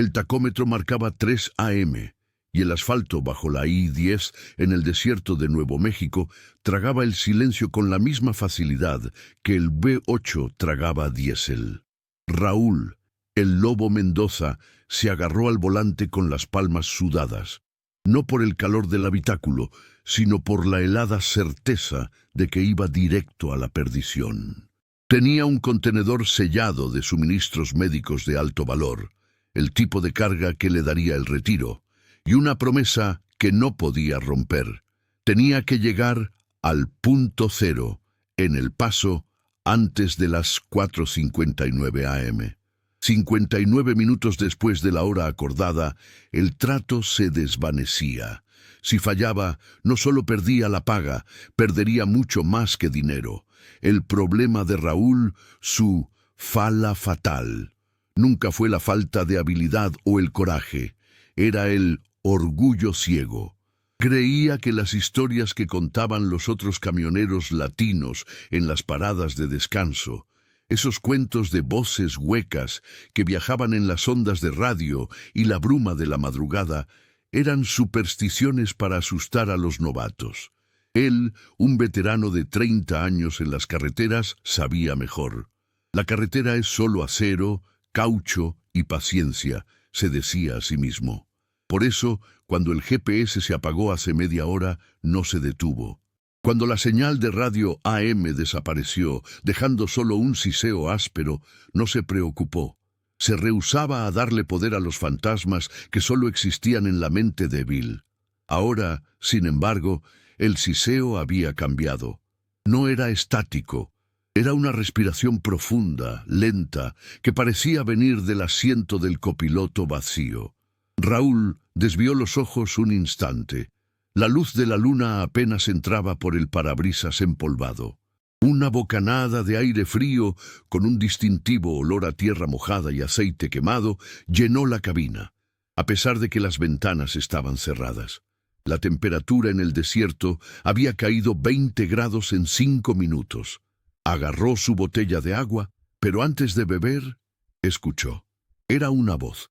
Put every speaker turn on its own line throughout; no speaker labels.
El tacómetro marcaba 3 AM, y el asfalto bajo la I-10 en el desierto de Nuevo México tragaba el silencio con la misma facilidad que el V8 tragaba diésel. Raúl, el Lobo Mendoza, se agarró al volante con las palmas sudadas, no por el calor del habitáculo, sino por la helada certeza de que iba directo a la perdición. Tenía un contenedor sellado de suministros médicos de alto valor, el tipo de carga que le daría el retiro, y una promesa que no podía romper. Tenía que llegar al punto cero, en El Paso, antes de las 4:59 AM. 59 minutos después de la hora acordada, el trato se desvanecía. Si fallaba, no solo perdía la paga, perdería mucho más que dinero. El problema de Raúl, su fala fatal, nunca fue la falta de habilidad o el coraje, era el orgullo ciego. Creía que las historias que contaban los otros camioneros latinos en las paradas de descanso, esos cuentos de voces huecas que viajaban en las ondas de radio y la bruma de la madrugada, eran supersticiones para asustar a los novatos. Él, un veterano de 30 años en las carreteras, sabía mejor. La carretera es solo acero, caucho y paciencia, se decía a sí mismo. Por eso, cuando el GPS se apagó hace media hora, no se detuvo. Cuando la señal de radio AM desapareció, dejando solo un siseo áspero, no se preocupó. Se rehusaba a darle poder a los fantasmas que solo existían en la mente débil. Ahora, sin embargo, el siseo había cambiado. No era estático. Era una respiración profunda, lenta, que parecía venir del asiento del copiloto vacío. Raúl desvió los ojos un instante. La luz de la luna apenas entraba por el parabrisas empolvado. Una bocanada de aire frío, con un distintivo olor a tierra mojada y aceite quemado, llenó la cabina, a pesar de que las ventanas estaban cerradas. La temperatura en el desierto había caído 20 grados en 5 minutos. Agarró su botella de agua, pero antes de beber, escuchó. Era una voz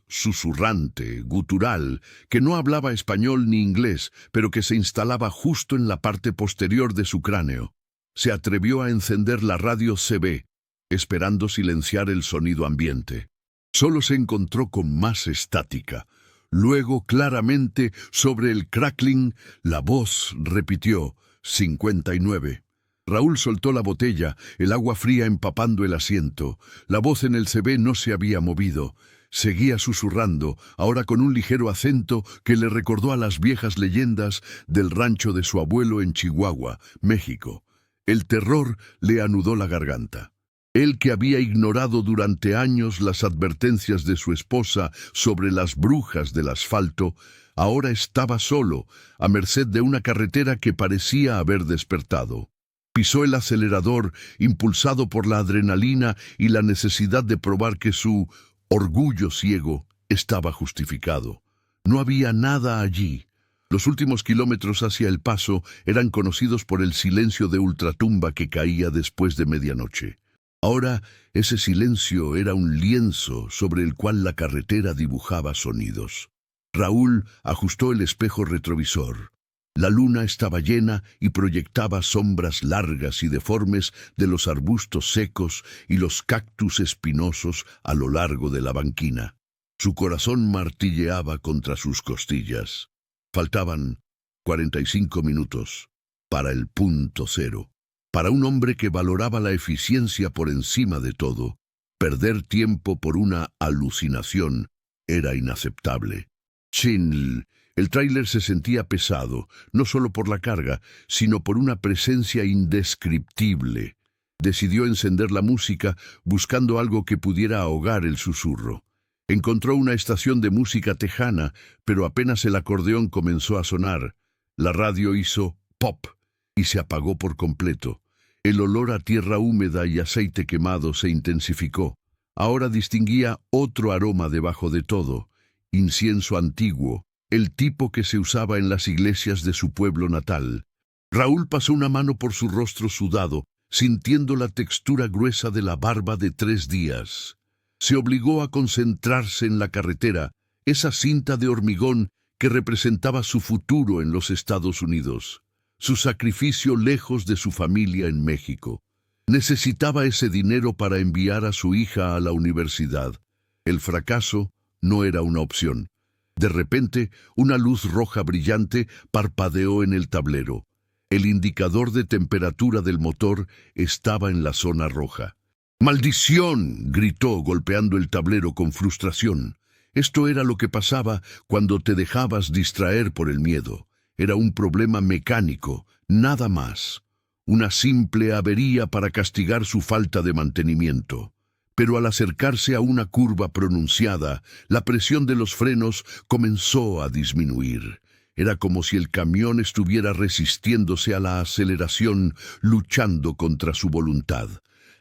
susurrante, gutural, que no hablaba español ni inglés, pero que se instalaba justo en la parte posterior de su cráneo. Se atrevió a encender la radio CB, esperando silenciar el sonido ambiente. Solo se encontró con más estática. Luego, claramente, sobre el crackling, la voz repitió, 59. Raúl soltó la botella, el agua fría empapando el asiento. La voz en el CB no se había movido. Seguía susurrando, ahora con un ligero acento que le recordó a las viejas leyendas del rancho de su abuelo en Chihuahua, México. El terror le anudó la garganta. Él, que había ignorado durante años las advertencias de su esposa sobre las brujas del asfalto, ahora estaba solo, a merced de una carretera que parecía haber despertado. Pisó el acelerador, impulsado por la adrenalina y la necesidad de probar que su orgullo ciego estaba justificado. No había nada allí. Los últimos kilómetros hacia El Paso eran conocidos por el silencio de ultratumba que caía después de medianoche. Ahora ese silencio era un lienzo sobre el cual la carretera dibujaba sonidos. Raúl ajustó el espejo retrovisor. La luna estaba llena y proyectaba sombras largas y deformes de los arbustos secos y los cactus espinosos a lo largo de la banquina. Su corazón martilleaba contra sus costillas. Faltaban 45 minutos para el punto cero. Para un hombre que valoraba la eficiencia por encima de todo, perder tiempo por una alucinación era inaceptable. Chin, el tráiler se sentía pesado, no solo por la carga, sino por una presencia indescriptible. Decidió encender la música buscando algo que pudiera ahogar el susurro. Encontró una estación de música tejana, pero apenas el acordeón comenzó a sonar, la radio hizo pop y se apagó por completo. El olor a tierra húmeda y aceite quemado se intensificó. Ahora distinguía otro aroma debajo de todo, incienso antiguo, el tipo que se usaba en las iglesias de su pueblo natal. Raúl pasó una mano por su rostro sudado, sintiendo la textura gruesa de la barba de 3 días. Se obligó a concentrarse en la carretera, esa cinta de hormigón que representaba su futuro en los Estados Unidos, su sacrificio lejos de su familia en México. Necesitaba ese dinero para enviar a su hija a la universidad. El fracaso no era una opción. De repente, una luz roja brillante parpadeó en el tablero. El indicador de temperatura del motor estaba en la zona roja. ¡Maldición!, gritó, golpeando el tablero con frustración. Esto era lo que pasaba cuando te dejabas distraer por el miedo. Era un problema mecánico, nada más. Una simple avería para castigar su falta de mantenimiento. Pero al acercarse a una curva pronunciada, la presión de los frenos comenzó a disminuir. Era como si el camión estuviera resistiéndose a la aceleración, luchando contra su voluntad.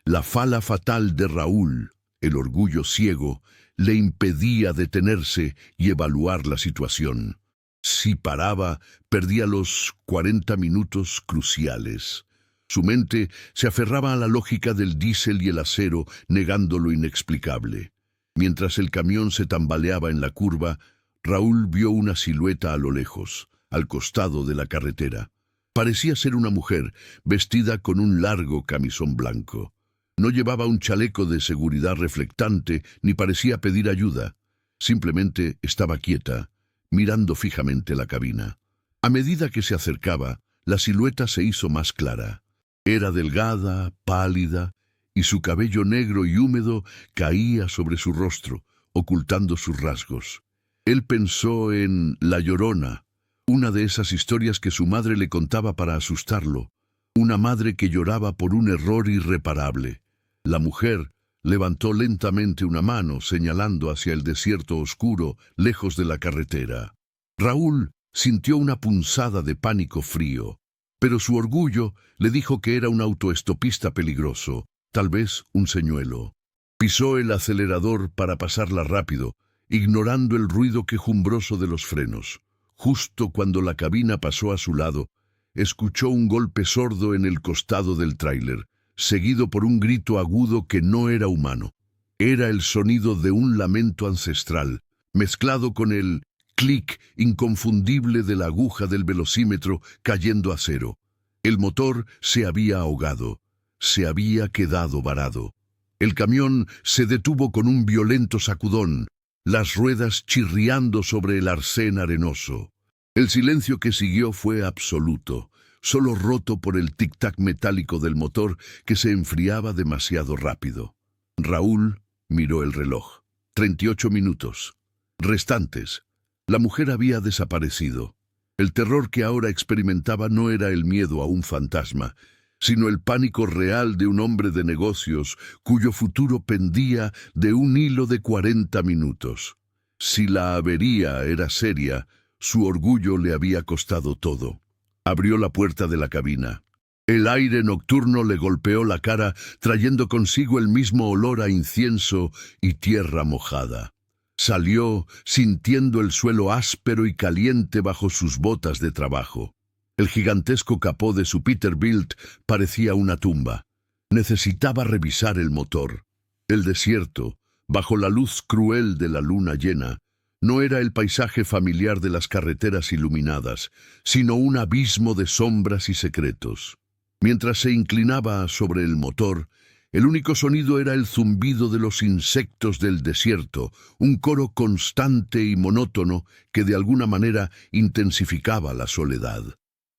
La fala fatal de Raúl, el orgullo ciego, le impedía detenerse y evaluar la situación. Si paraba, perdía los 40 minutos cruciales. Su mente se aferraba a la lógica del diésel y el acero, negando lo inexplicable. Mientras el camión se tambaleaba en la curva, Raúl vio una silueta a lo lejos, al costado de la carretera. Parecía ser una mujer, vestida con un largo camisón blanco. No llevaba un chaleco de seguridad reflectante, ni parecía pedir ayuda. Simplemente estaba quieta, mirando fijamente la cabina. A medida que se acercaba, la silueta se hizo más clara. Era delgada, pálida, y su cabello negro y húmedo caía sobre su rostro, ocultando sus rasgos. Él pensó en La Llorona, una de esas historias que su madre le contaba para asustarlo, una madre que lloraba por un error irreparable. La mujer levantó lentamente una mano, señalando hacia el desierto oscuro, lejos de la carretera. Raúl sintió una punzada de pánico frío, pero su orgullo le dijo que era un autoestopista peligroso, tal vez un señuelo. Pisó el acelerador para pasarla rápido, ignorando el ruido quejumbroso de los frenos. Justo cuando la cabina pasó a su lado, escuchó un golpe sordo en el costado del tráiler, seguido por un grito agudo que no era humano. Era el sonido de un lamento ancestral, mezclado con el clic inconfundible de la aguja del velocímetro cayendo a cero. El motor se había ahogado, se había quedado varado. El camión se detuvo con un violento sacudón, las ruedas chirriando sobre el arcén arenoso. El silencio que siguió fue absoluto, solo roto por el tic-tac metálico del motor que se enfriaba demasiado rápido. Raúl miró el reloj. 38 minutos. Restantes. La mujer había desaparecido. El terror que ahora experimentaba no era el miedo a un fantasma, sino el pánico real de un hombre de negocios cuyo futuro pendía de un hilo de 40 minutos. Si la avería era seria, su orgullo le había costado todo. Abrió la puerta de la cabina. El aire nocturno le golpeó la cara, trayendo consigo el mismo olor a incienso y tierra mojada. Salió sintiendo el suelo áspero y caliente bajo sus botas de trabajo. El gigantesco capó de su Peterbilt parecía una tumba. Necesitaba revisar el motor. El desierto, bajo la luz cruel de la luna llena, no era el paisaje familiar de las carreteras iluminadas, sino un abismo de sombras y secretos. Mientras se inclinaba sobre el motor, el único sonido era el zumbido de los insectos del desierto, un coro constante y monótono que de alguna manera intensificaba la soledad.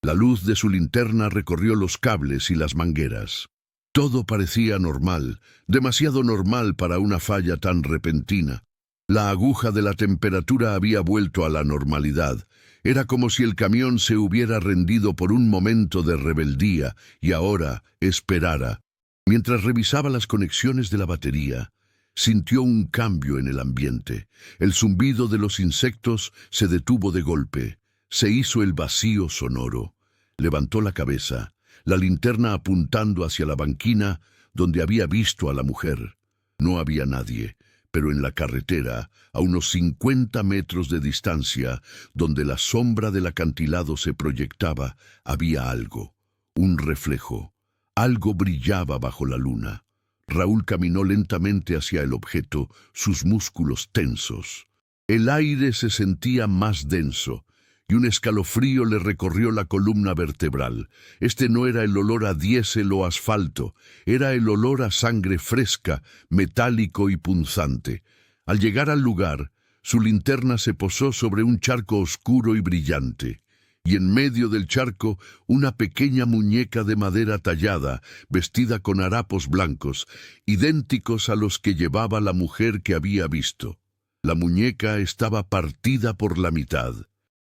La luz de su linterna recorrió los cables y las mangueras. Todo parecía normal, demasiado normal para una falla tan repentina. La aguja de la temperatura había vuelto a la normalidad. Era como si el camión se hubiera rendido por un momento de rebeldía y ahora esperara. Mientras revisaba las conexiones de la batería, sintió un cambio en el ambiente. El zumbido de los insectos se detuvo de golpe. Se hizo el vacío sonoro. Levantó la cabeza, la linterna apuntando hacia la banquina donde había visto a la mujer. No había nadie, pero en la carretera, a unos 50 metros de distancia, donde la sombra del acantilado se proyectaba, había algo, un reflejo. Algo brillaba bajo la luna. Raúl caminó lentamente hacia el objeto, sus músculos tensos. El aire se sentía más denso, y un escalofrío le recorrió la columna vertebral. Este no era el olor a diésel o asfalto, era el olor a sangre fresca, metálico y punzante. Al llegar al lugar, su linterna se posó sobre un charco oscuro y brillante, y en medio del charco una pequeña muñeca de madera tallada, vestida con harapos blancos, idénticos a los que llevaba la mujer que había visto. La muñeca estaba partida por la mitad.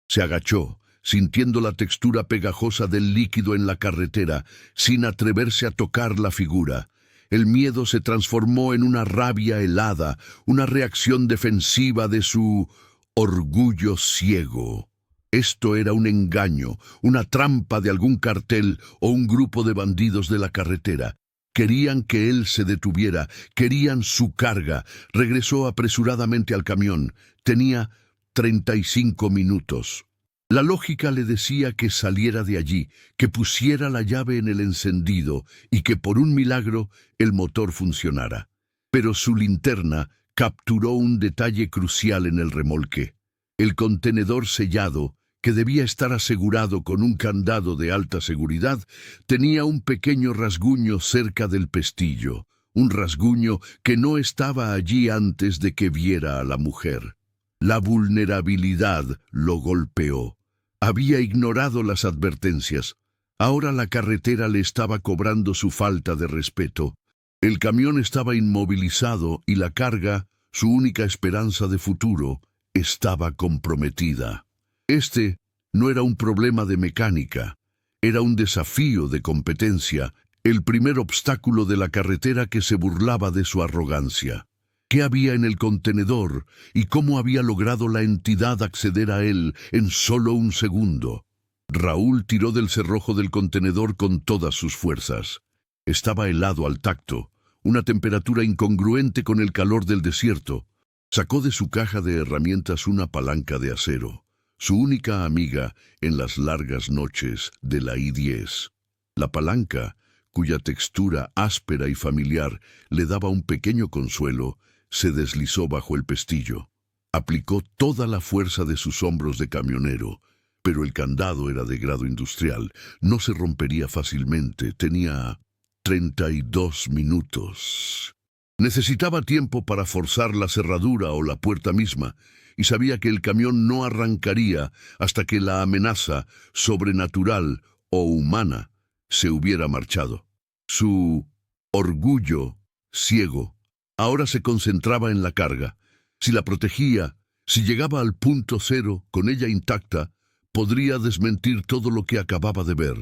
Se agachó, sintiendo la textura pegajosa del líquido en la carretera, sin atreverse a tocar la figura. El miedo se transformó en una rabia helada, una reacción defensiva de su orgullo ciego. Esto era un engaño, una trampa de algún cartel o un grupo de bandidos de la carretera. Querían que él se detuviera, querían su carga. Regresó apresuradamente al camión. Tenía 35 minutos. La lógica le decía que saliera de allí, que pusiera la llave en el encendido y que por un milagro el motor funcionara. Pero su linterna capturó un detalle crucial en el remolque. El contenedor sellado, que debía estar asegurado con un candado de alta seguridad, tenía un pequeño rasguño cerca del pestillo, un rasguño que no estaba allí antes de que viera a la mujer. La vulnerabilidad lo golpeó. Había ignorado las advertencias. Ahora la carretera le estaba cobrando su falta de respeto. El camión estaba inmovilizado y la carga, su única esperanza de futuro, estaba comprometida. Este no era un problema de mecánica, era un desafío de competencia, el primer obstáculo de la carretera que se burlaba de su arrogancia. ¿Qué había en el contenedor y cómo había logrado la entidad acceder a él en solo un segundo? Raúl tiró del cerrojo del contenedor con todas sus fuerzas. Estaba helado al tacto, una temperatura incongruente con el calor del desierto. Sacó de su caja de herramientas una palanca de acero, su única amiga en las largas noches de la I-10. La palanca, cuya textura áspera y familiar le daba un pequeño consuelo, se deslizó bajo el pestillo. Aplicó toda la fuerza de sus hombros de camionero, pero el candado era de grado industrial, no se rompería fácilmente, tenía 32 minutos. Necesitaba tiempo para forzar la cerradura o la puerta misma, y sabía que el camión no arrancaría hasta que la amenaza sobrenatural o humana se hubiera marchado. Su orgullo ciego ahora se concentraba en la carga. Si la protegía, si llegaba al punto cero con ella intacta, podría desmentir todo lo que acababa de ver.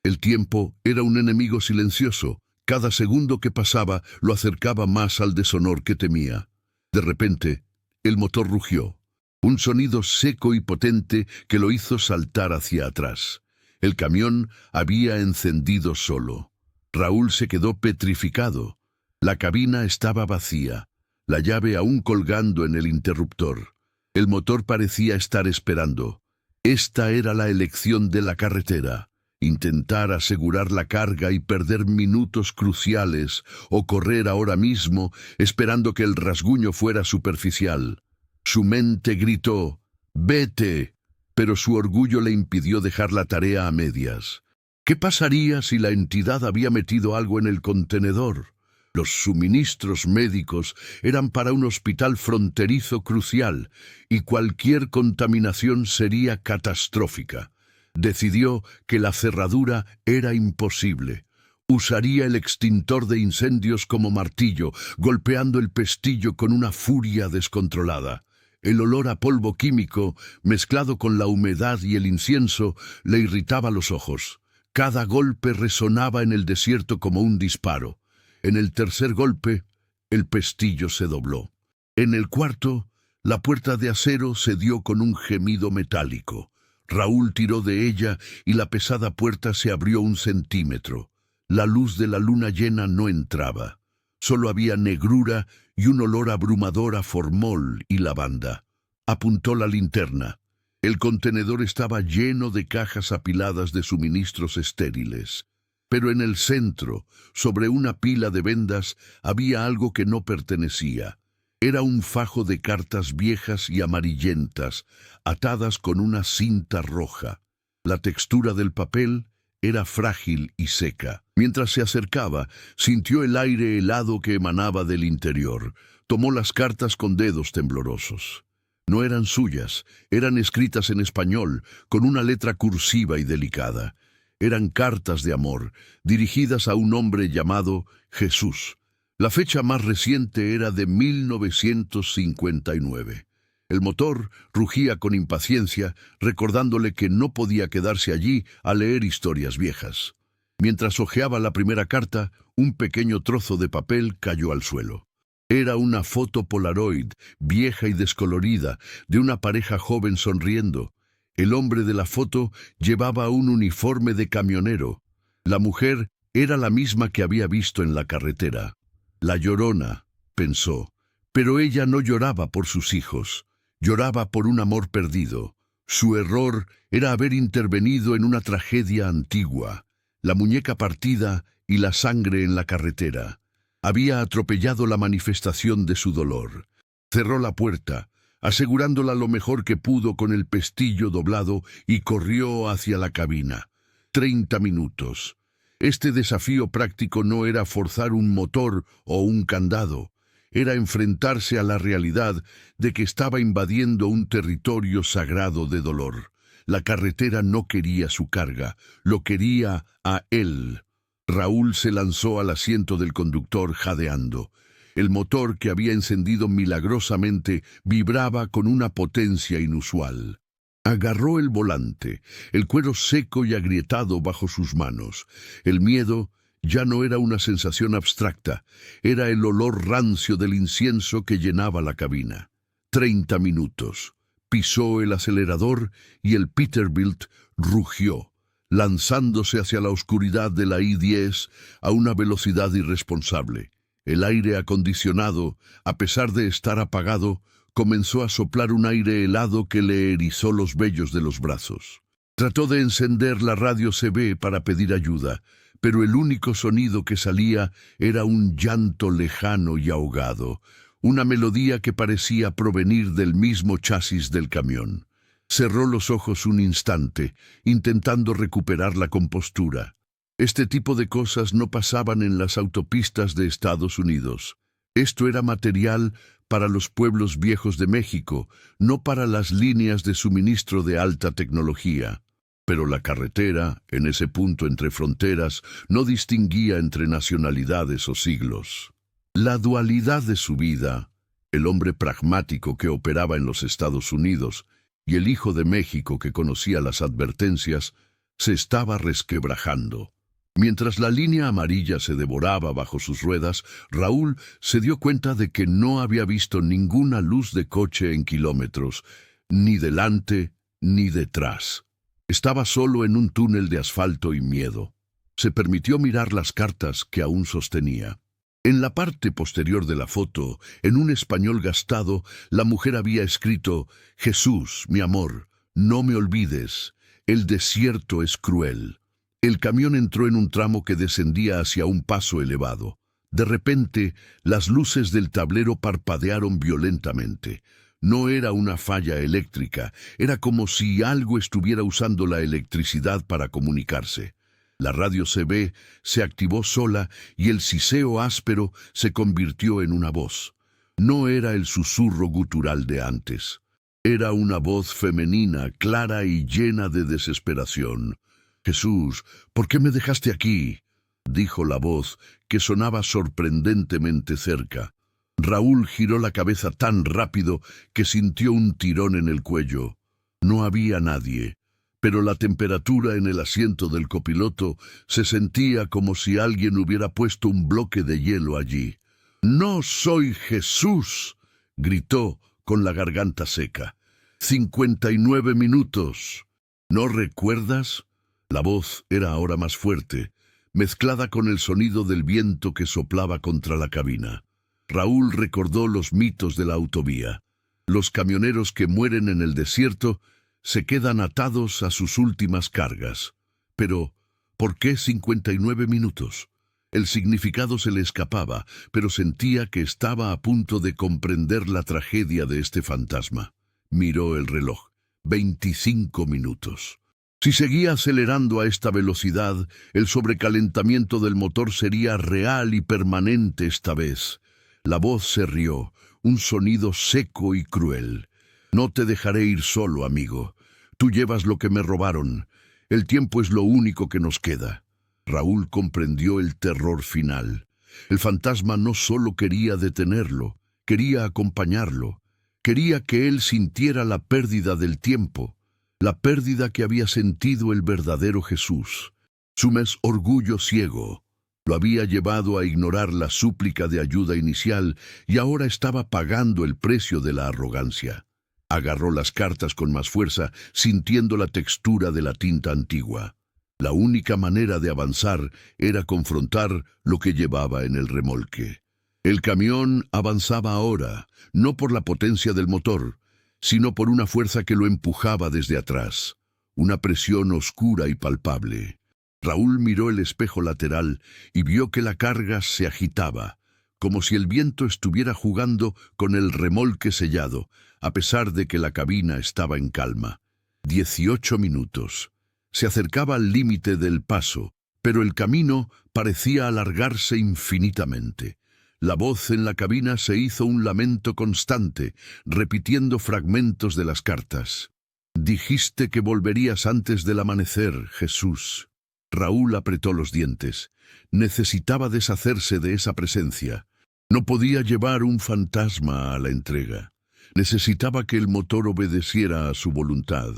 El tiempo era un enemigo silencioso. Cada segundo que pasaba lo acercaba más al deshonor que temía. De repente, el motor rugió. Un sonido seco y potente que lo hizo saltar hacia atrás. El camión había encendido solo. Raúl se quedó petrificado. La cabina estaba vacía, la llave aún colgando en el interruptor. El motor parecía estar esperando. Esta era la elección de la carretera. Intentar asegurar la carga y perder minutos cruciales, o correr ahora mismo esperando que el rasguño fuera superficial. Su mente gritó, «¡Vete!», pero su orgullo le impidió dejar la tarea a medias. ¿Qué pasaría si la entidad había metido algo en el contenedor? Los suministros médicos eran para un hospital fronterizo crucial, y cualquier contaminación sería catastrófica. Decidió que la cerradura era imposible. Usaría el extintor de incendios como martillo, golpeando el pestillo con una furia descontrolada. El olor a polvo químico, mezclado con la humedad y el incienso, le irritaba los ojos. Cada golpe resonaba en el desierto como un disparo. En el tercer golpe, el pestillo se dobló. En el cuarto, la puerta de acero se dio con un gemido metálico. Raúl tiró de ella y la pesada puerta se abrió 1 centímetro. La luz de la luna llena no entraba. Solo había negrura y un olor abrumador a formol y lavanda. Apuntó la linterna. El contenedor estaba lleno de cajas apiladas de suministros estériles. Pero en el centro, sobre una pila de vendas, había algo que no pertenecía. Era un fajo de cartas viejas y amarillentas, atadas con una cinta roja. La textura del papel era frágil y seca. Mientras se acercaba, sintió el aire helado que emanaba del interior. Tomó las cartas con dedos temblorosos. No eran suyas, eran escritas en español, con una letra cursiva y delicada. Eran cartas de amor, dirigidas a un hombre llamado Jesús. La fecha más reciente era de 1959. El motor rugía con impaciencia, recordándole que no podía quedarse allí a leer historias viejas. Mientras hojeaba la primera carta, un pequeño trozo de papel cayó al suelo. Era una foto Polaroid, vieja y descolorida, de una pareja joven sonriendo. El hombre de la foto llevaba un uniforme de camionero. La mujer era la misma que había visto en la carretera. La Llorona, pensó, pero ella no lloraba por sus hijos, lloraba por un amor perdido. Su error era haber intervenido en una tragedia antigua, la muñeca partida y la sangre en la carretera. Había atropellado la manifestación de su dolor. Cerró la puerta, asegurándola lo mejor que pudo con el pestillo doblado, y corrió hacia la cabina. 30 minutos. Este desafío práctico no era forzar un motor o un candado, era enfrentarse a la realidad de que estaba invadiendo un territorio sagrado de dolor. La carretera no quería su carga, lo quería a él. Raúl se lanzó al asiento del conductor jadeando. El motor que había encendido milagrosamente vibraba con una potencia inusual. Agarró el volante, el cuero seco y agrietado bajo sus manos. El miedo ya no era una sensación abstracta, era el olor rancio del incienso que llenaba la cabina. 30 minutos. Pisó el acelerador y el Peterbilt rugió, lanzándose hacia la oscuridad de la I-10 a una velocidad irresponsable. El aire acondicionado, a pesar de estar apagado, comenzó a soplar un aire helado que le erizó los vellos de los brazos. Trató de encender la radio CB para pedir ayuda, pero el único sonido que salía era un llanto lejano y ahogado, una melodía que parecía provenir del mismo chasis del camión. Cerró los ojos un instante, intentando recuperar la compostura. Este tipo de cosas no pasaban en las autopistas de Estados Unidos. Esto era material para los pueblos viejos de México, no para las líneas de suministro de alta tecnología. Pero la carretera, en ese punto entre fronteras, no distinguía entre nacionalidades o siglos. La dualidad de su vida, el hombre pragmático que operaba en los Estados Unidos y el hijo de México que conocía las advertencias, se estaba resquebrajando. Mientras la línea amarilla se devoraba bajo sus ruedas, Raúl se dio cuenta de que no había visto ninguna luz de coche en kilómetros, ni delante ni detrás. Estaba solo en un túnel de asfalto y miedo. Se permitió mirar las cartas que aún sostenía. En la parte posterior de la foto, en un español gastado, la mujer había escrito: «Jesús, mi amor, no me olvides, el desierto es cruel». El camión entró en un tramo que descendía hacia un paso elevado. De repente, las luces del tablero parpadearon violentamente. No era una falla eléctrica, era como si algo estuviera usando la electricidad para comunicarse. La radio CB se activó sola y el siseo áspero se convirtió en una voz. No era el susurro gutural de antes. Era una voz femenina, clara y llena de desesperación. «Jesús, ¿por qué me dejaste aquí?», dijo la voz, que sonaba sorprendentemente cerca. Raúl giró la cabeza tan rápido que sintió un tirón en el cuello. No había nadie, pero la temperatura en el asiento del copiloto se sentía como si alguien hubiera puesto un bloque de hielo allí. «¡No soy Jesús!», gritó con la garganta seca. 59 minutos. ¿No recuerdas? La voz era ahora más fuerte, mezclada con el sonido del viento que soplaba contra la cabina. Raúl recordó los mitos de la autovía. Los camioneros que mueren en el desierto se quedan atados a sus últimas cargas. Pero, ¿Por qué 59 minutos? El significado se le escapaba, pero sentía que estaba a punto de comprender la tragedia de este fantasma. Miró el reloj. 25 minutos. Si seguía acelerando a esta velocidad, el sobrecalentamiento del motor sería real y permanente esta vez. La voz se rió, un sonido seco y cruel. No te dejaré ir solo, amigo. Tú llevas lo que me robaron. El tiempo es lo único que nos queda. Raúl comprendió el terror final. El fantasma no solo quería detenerlo, quería acompañarlo. Quería que él sintiera la pérdida del tiempo, la pérdida que había sentido el verdadero Jesús. Su orgullo ciego lo había llevado a ignorar la súplica de ayuda inicial y ahora estaba pagando el precio de la arrogancia. Agarró las cartas con más fuerza, sintiendo la textura de la tinta antigua. La única manera de avanzar era confrontar lo que llevaba en el remolque. El camión avanzaba ahora, no por la potencia del motor, sino por una fuerza que lo empujaba desde atrás, una presión oscura y palpable. Raúl miró el espejo lateral y vio que la carga se agitaba, como si el viento estuviera jugando con el remolque sellado, a pesar de que la cabina estaba en calma. 18 minutos. Se acercaba al límite del paso, pero el camino parecía alargarse infinitamente. La voz en la cabina se hizo un lamento constante, repitiendo fragmentos de las cartas. Dijiste que volverías antes del amanecer, Jesús. Raúl apretó los dientes. Necesitaba deshacerse de esa presencia. No podía llevar un fantasma a la entrega. Necesitaba que el motor obedeciera a su voluntad.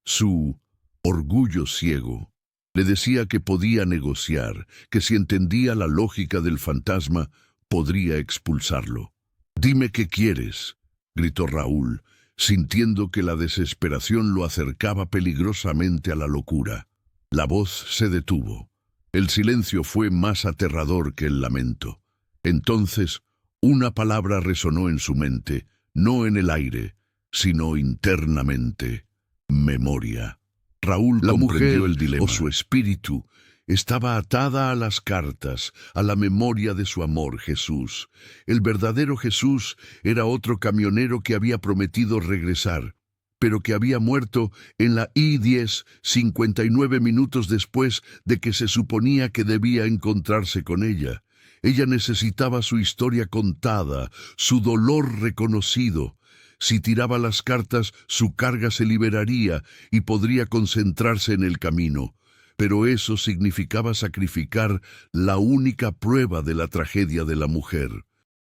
Su orgullo ciego le decía que podía negociar, que si entendía la lógica del fantasma, podría expulsarlo. «Dime qué quieres», gritó Raúl, sintiendo que la desesperación lo acercaba peligrosamente a la locura. La voz se detuvo. El silencio fue más aterrador que el lamento. Entonces, una palabra resonó en su mente, no en el aire, sino internamente: memoria. Raúl comprendió el dilema. Su espíritu estaba atada a las cartas, a la memoria de su amor, Jesús. El verdadero Jesús era otro camionero que había prometido regresar, pero que había muerto en la I-10 59 minutos después de que se suponía que debía encontrarse con ella. Ella necesitaba su historia contada, su dolor reconocido. Si tiraba las cartas, su carga se liberaría y podría concentrarse en el camino. Pero eso significaba sacrificar la única prueba de la tragedia de la mujer.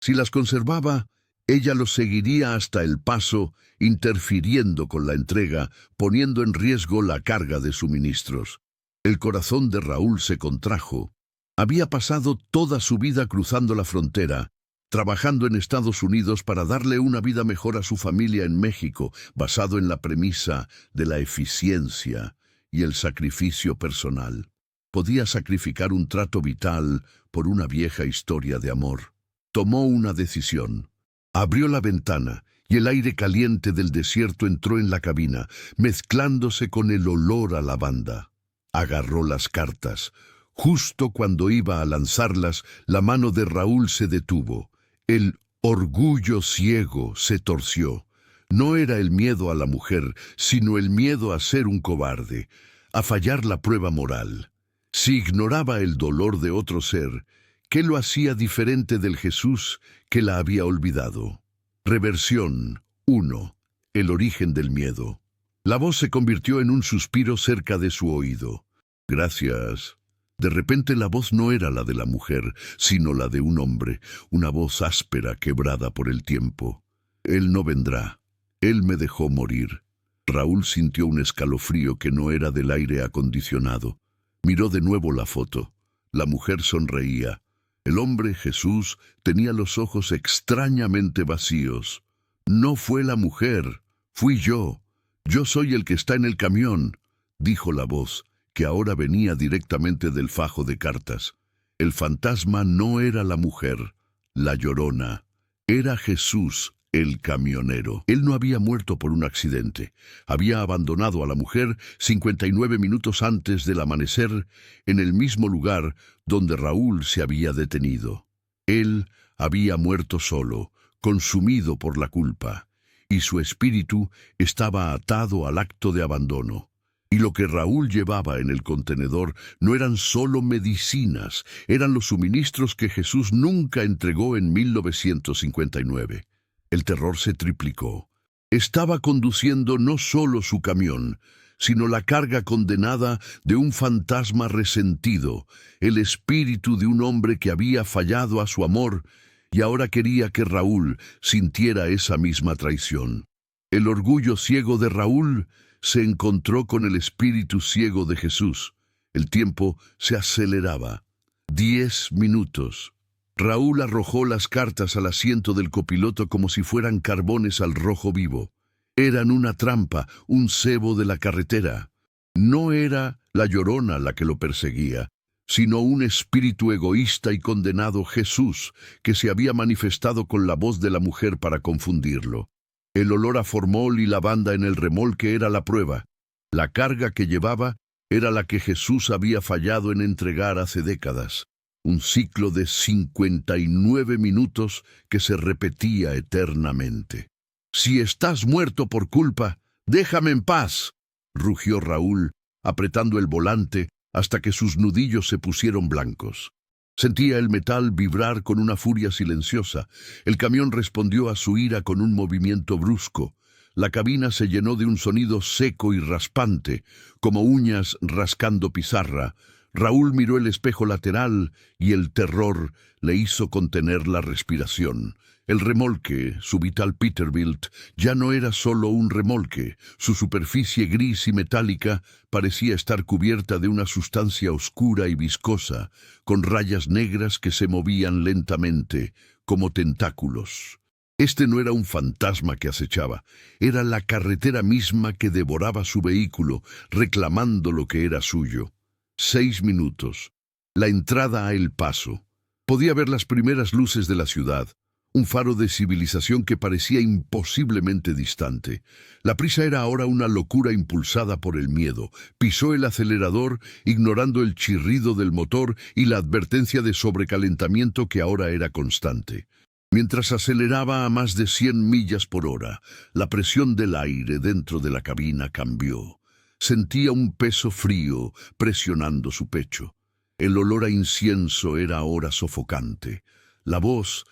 Si las conservaba, ella los seguiría hasta el paso, interfiriendo con la entrega, poniendo en riesgo la carga de suministros. El corazón de Raúl se contrajo. Había pasado toda su vida cruzando la frontera, trabajando en Estados Unidos para darle una vida mejor a su familia en México, basado en la premisa de la eficiencia y el sacrificio personal. Podía sacrificar un trato vital por una vieja historia de amor. Tomó una decisión. Abrió la ventana y el aire caliente del desierto entró en la cabina, mezclándose con el olor a lavanda. Agarró las cartas. Justo cuando iba a lanzarlas, la mano de Raúl se detuvo. El orgullo ciego se torció. No era el miedo a la mujer, sino el miedo a ser un cobarde, a fallar la prueba moral. Si ignoraba el dolor de otro ser, ¿qué lo hacía diferente del Jesús que la había olvidado? Reversión 1. El origen del miedo. La voz se convirtió en un suspiro cerca de su oído. Gracias. De repente la voz no era la de la mujer, sino la de un hombre, una voz áspera quebrada por el tiempo. Él no vendrá. Él me dejó morir. Raúl sintió un escalofrío que no era del aire acondicionado. Miró de nuevo la foto. La mujer sonreía. El hombre, Jesús, tenía los ojos extrañamente vacíos. No fue la mujer, fui yo. Yo soy el que está en el camión, dijo la voz, que ahora venía directamente del fajo de cartas. El fantasma no era la mujer, la llorona. Era Jesús, el camionero. Él no había muerto por un accidente. Había abandonado a la mujer 59 minutos antes del amanecer en el mismo lugar donde Raúl se había detenido. Él había muerto solo, consumido por la culpa, y su espíritu estaba atado al acto de abandono. Y lo que Raúl llevaba en el contenedor no eran solo medicinas, eran los suministros que Jesús nunca entregó en 1959. El terror se triplicó. Estaba conduciendo no solo su camión, sino la carga condenada de un fantasma resentido, el espíritu de un hombre que había fallado a su amor y ahora quería que Raúl sintiera esa misma traición. El orgullo ciego de Raúl se encontró con el espíritu ciego de Jesús. El tiempo se aceleraba. 10 minutos. Raúl arrojó las cartas al asiento del copiloto como si fueran carbones al rojo vivo. Eran una trampa, un cebo de la carretera. No era la Llorona la que lo perseguía, sino un espíritu egoísta y condenado, Jesús, que se había manifestado con la voz de la mujer para confundirlo. El olor a formol y lavanda en el remolque era la prueba. La carga que llevaba era la que Jesús había fallado en entregar hace décadas. Un ciclo de 59 minutos que se repetía eternamente. «Si estás muerto por culpa, déjame en paz», rugió Raúl, apretando el volante hasta que sus nudillos se pusieron blancos. Sentía el metal vibrar con una furia silenciosa. El camión respondió a su ira con un movimiento brusco. La cabina se llenó de un sonido seco y raspante, como uñas rascando pizarra. Raúl miró el espejo lateral y el terror le hizo contener la respiración. El remolque, su vital Peterbilt, ya no era solo un remolque. Su superficie gris y metálica parecía estar cubierta de una sustancia oscura y viscosa, con rayas negras que se movían lentamente, como tentáculos. Este no era un fantasma que acechaba, era la carretera misma que devoraba su vehículo, reclamando lo que era suyo. 6 minutos. La entrada a El Paso. Podía ver las primeras luces de la ciudad. Un faro de civilización que parecía imposiblemente distante. La prisa era ahora una locura impulsada por el miedo. Pisó el acelerador, ignorando el chirrido del motor y la advertencia de sobrecalentamiento que ahora era constante. Mientras aceleraba a más de 100 millas por hora, la presión del aire dentro de la cabina cambió. Sentía un peso frío presionando su pecho. El olor a incienso era ahora sofocante. La voz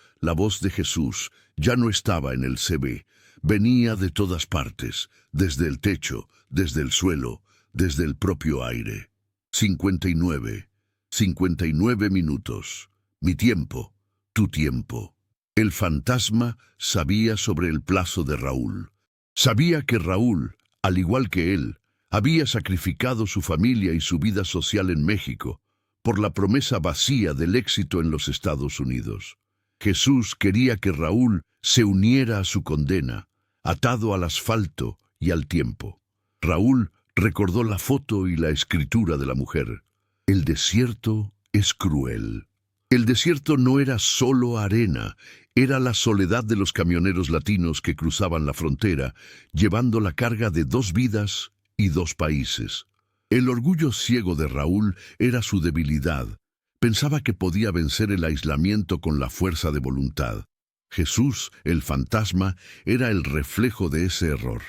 de Jesús ya no estaba en el CB. Venía de todas partes, desde el techo, desde el suelo, desde el propio aire. 59 minutos. Mi tiempo, tu tiempo. El fantasma sabía sobre el plazo de Raúl. Sabía que Raúl, al igual que él, había sacrificado su familia y su vida social en México por la promesa vacía del éxito en los Estados Unidos. Jesús quería que Raúl se uniera a su condena, atado al asfalto y al tiempo. Raúl recordó la foto y la escritura de la mujer. El desierto es cruel. El desierto no era solo arena, era la soledad de los camioneros latinos que cruzaban la frontera, llevando la carga de 2 vidas y 2 países. El orgullo ciego de Raúl era su debilidad. Pensaba que podía vencer el aislamiento con la fuerza de voluntad. Jesús, el fantasma, era el reflejo de ese error.